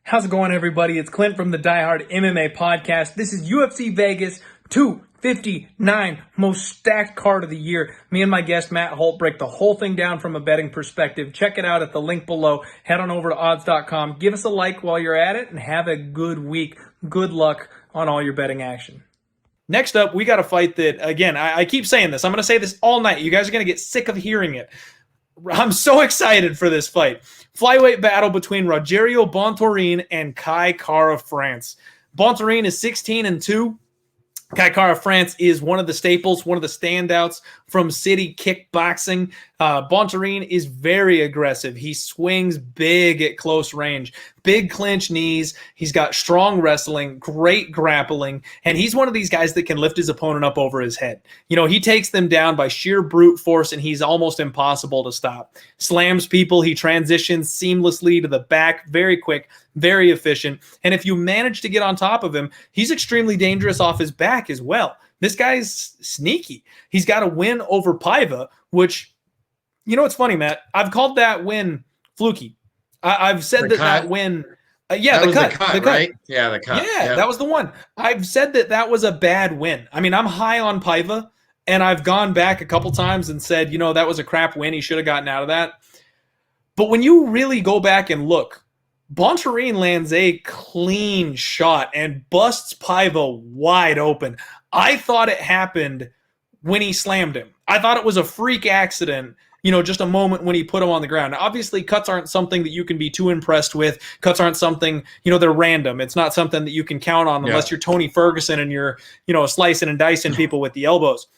How's it going, everybody? It's Clint from the Diehard MMA podcast. This is UFC Vegas 259, most stacked card of the year. Me and my guest, Matt Holt, break the whole thing down from a betting perspective. Check it out at the link below. Head on over to odds.com. Give us a like while you're at it, and have a good week. Good luck on all your betting action. Next up, we got a fight that, again, I keep saying this. I'm going to say this all night. You guys are going to get sick of hearing it. I'm so excited for this fight. Flyweight battle between Rogerio Bontorin and Kai Kara-France. Bontorin is 16-2. Kai Kara-France is one of the staples, one of the standouts from city kickboxing. Bontorin is very aggressive. He swings big at close range, big clinch knees. He's got strong wrestling, great grappling, and he's one of these guys that can lift his opponent up over his head. You know, he takes them down by sheer brute force, and he's almost impossible to stop. Slams people. He transitions seamlessly to the back, very quick, very efficient. And if you manage to get on top of him, he's extremely dangerous off his back as well. This guy's sneaky. He's got a win over Paiva, which, you know, it's funny, Matt. I've called that win fluky. I've said that win. Yeah, the cut, right? Yeah, the cut. Yeah, that was the one. I've said that was a bad win. I mean, I'm high on Paiva, and I've gone back a couple times and said, you know, that was a crap win. He should have gotten out of that. But when you really go back and look, Bontorin lands a clean shot and busts Paiva wide open. I thought it happened when he slammed him. I thought it was a freak accident, you know, just a moment when he put him on the ground. Now, obviously, cuts aren't something that you can be too impressed with. Cuts aren't something, you know, they're random. It's not something that you can count on unless you're Tony Ferguson and you're, you know, slicing and dicing people with the elbows.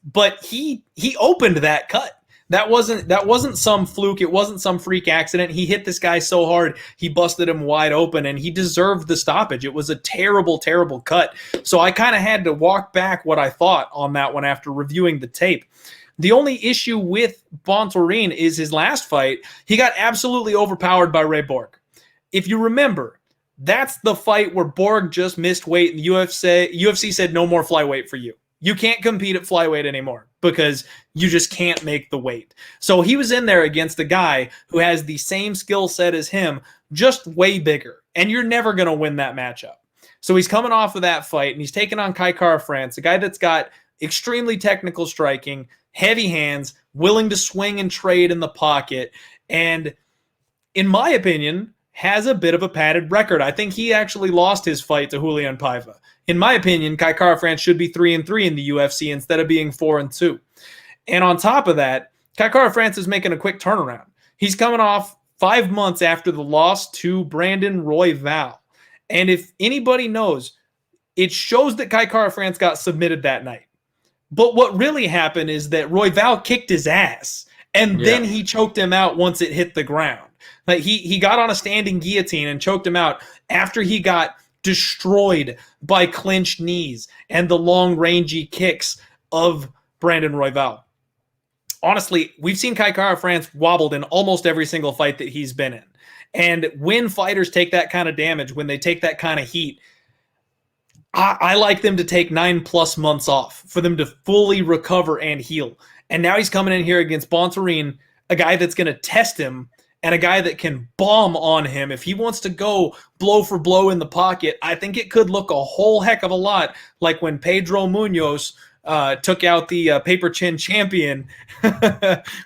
But he opened that cut. That wasn't some fluke. It wasn't some freak accident. He hit this guy so hard, he busted him wide open, and he deserved the stoppage. It was a terrible, terrible cut. So I kind of had to walk back what I thought on that one after reviewing the tape. The only issue with Bontorin is his last fight, he got absolutely overpowered by Ray Borg. If you remember, that's the fight where Borg just missed weight, and the UFC said no more flyweight for you. You can't compete at flyweight anymore because you just can't make the weight. So he was in there against a guy who has the same skill set as him, just way bigger. And you're never going to win that matchup. So he's coming off of that fight, and he's taking on Kai Kara-France, a guy that's got extremely technical striking, heavy hands, willing to swing and trade in the pocket, and in my opinion, has a bit of a padded record. I think he actually lost his fight to Julian Paiva. In my opinion, Kai Kara-France should be 3-3 in the UFC instead of being 4-2. And on top of that, Kai Kara-France is making a quick turnaround. He's coming off 5 months after the loss to Brandon Royval. And if anybody knows, it shows that Kai Kara-France got submitted that night. But what really happened is that Royval kicked his ass, and then he choked him out once it hit the ground. Like he got on a standing guillotine and choked him out after he got destroyed by clinched knees and the long rangy kicks of Brandon Royval. Honestly, we've seen Kai Kara-France wobbled in almost every single fight that he's been in. And when fighters take that kind of damage, when they take that kind of heat, I like them to take 9+ months off for them to fully recover and heal. And now he's coming in here against Bontorin, a guy that's going to test him and a guy that can bomb on him. If he wants to go blow for blow in the pocket, I think it could look a whole heck of a lot like when Pedro Munoz took out the paper chin champion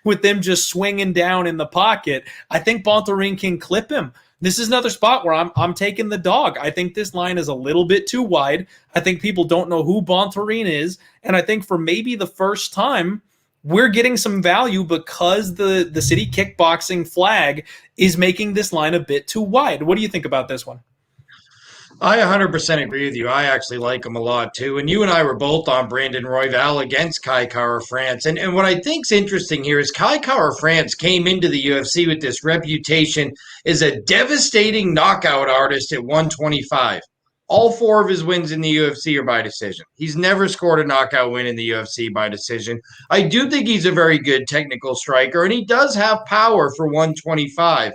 with them just swinging down in the pocket. I think Bontorin can clip him. This is another spot where I'm taking the dog. I think this line is a little bit too wide. I think people don't know who Bontorin is, and I think for maybe the first time, we're getting some value because the city kickboxing flag is making this line a bit too wide. What do you think about this one? I 100% agree with you. I actually like him a lot too. And you and I were both on Brandon Royval against Kai Kara-France. And what I think's interesting here is Kai Kara-France came into the UFC with this reputation as a devastating knockout artist at 125. All 4 of his wins in the UFC are by decision. He's never scored a knockout win in the UFC by decision. I do think he's a very good technical striker, and he does have power for 125,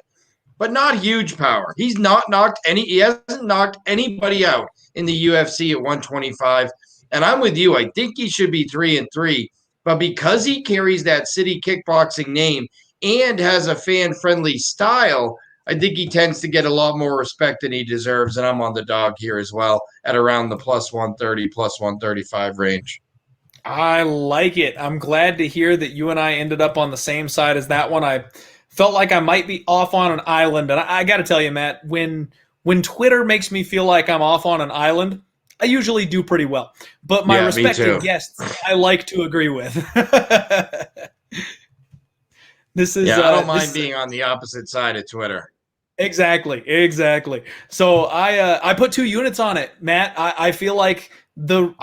but not huge power. He hasn't knocked anybody out in the UFC at 125. And I'm with you. I think he should be 3-3. But because he carries that city kickboxing name and has a fan-friendly style, I think he tends to get a lot more respect than he deserves, and I'm on the dog here as well at around the plus 130, plus 135 range. I like it. I'm glad to hear that you and I ended up on the same side as that one. I felt like I might be off on an island, and I got to tell you, Matt, when Twitter makes me feel like I'm off on an island, I usually do pretty well. But my Yeah, me respected too. guests, I like to agree with. this is Yeah, I don't mind this being on the opposite side of Twitter. exactly. So I put 2 units on it, Matt. I feel like the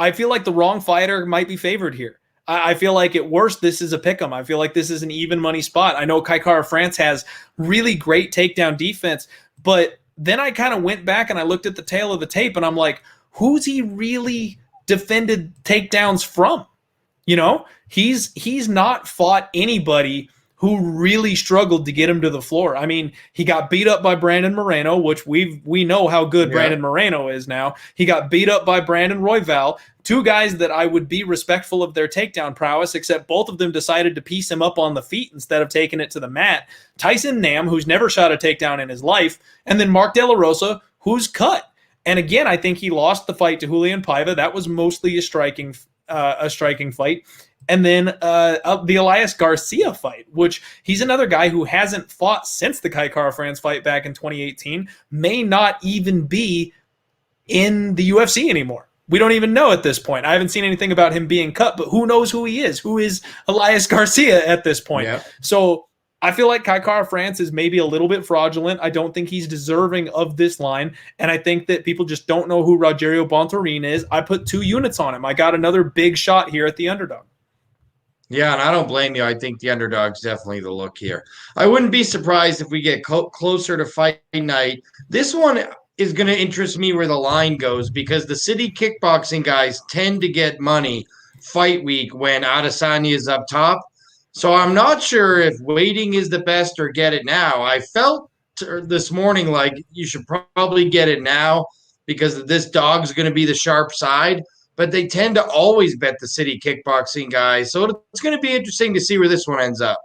wrong fighter might be favored here. I feel like at worst this is a pick 'em. I feel like this is an even money spot. I know Kai Kara France has really great takedown defense, but then I kind of went back and I looked at the tail of the tape and I'm like, who's he really defended takedowns from? You know, he's not fought anybody who really struggled to get him to the floor. I mean, he got beat up by Brandon Moreno, which we know how good Yeah. Brandon Moreno is now. He got beat up by Brandon Royval, two guys that I would be respectful of their takedown prowess, except both of them decided to piece him up on the feet instead of taking it to the mat. Tyson Nam, who's never shot a takedown in his life, and then Mark De La Rosa, who's cut. And again, I think he lost the fight to Julian Paiva. That was mostly a striking fight. And then the Elias Garcia fight, which he's another guy who hasn't fought since the Kai Kara France fight back in 2018, may not even be in the UFC anymore. We don't even know at this point. I haven't seen anything about him being cut, but who knows who he is? Who is Elias Garcia at this point? Yeah. So I feel like Kai Kara France is maybe a little bit fraudulent. I don't think he's deserving of this line. And I think that people just don't know who Rogerio Bontorin is. I put 2 units on him. I got another big shot here at the underdog. Yeah, and I don't blame you. I think the underdog's definitely the look here. I wouldn't be surprised if we get closer to fight night. This one is going to interest me where the line goes because the city kickboxing guys tend to get money fight week when Adesanya is up top. So I'm not sure if waiting is the best or get it now. I felt this morning like you should probably get it now because this dog's going to be the sharp side, but they tend to always bet the city kickboxing guys. So it's going to be interesting to see where this one ends up.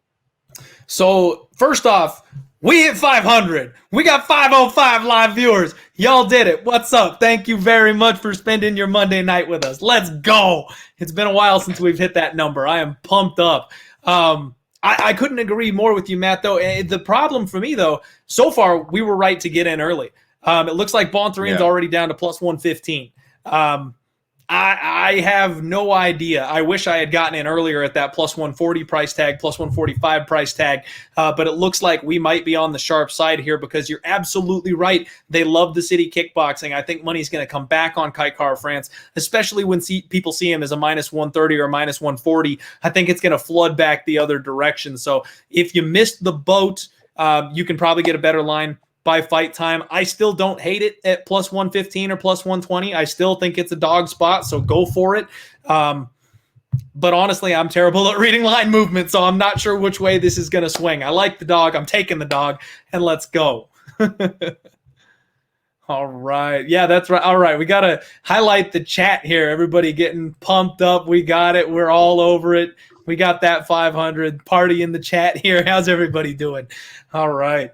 So first off, we hit 500. We got 505 live viewers. Y'all did it. What's up? Thank you very much for spending your Monday night with us. Let's go. It's been a while since we've hit that number. I am pumped up. I couldn't agree more with you, Matt, though. The problem for me, though, so far, we were right to get in early. It looks like Bontorin's already down to plus 115. I have no idea. I wish I had gotten in earlier at that plus 140 price tag, plus 145 price tag, but it looks like we might be on the sharp side here because you're absolutely right. They love the city kickboxing. I think money's going to come back on Kai Kara France, especially when people see him as a minus 130 or minus 140. I think it's going to flood back the other direction. So if you missed the boat, you can probably get a better line by fight time. I still don't hate it at plus 115 or plus 120. I still think it's a dog spot, so go for it. But honestly, I'm terrible at reading line movement, so I'm not sure which way this is going to swing. I like the dog. I'm taking the dog, and let's go. All right. Yeah, that's right. All right. We got to highlight the chat here. Everybody getting pumped up. We got it. We're all over it. We got that 500 party in the chat here. How's everybody doing? All right.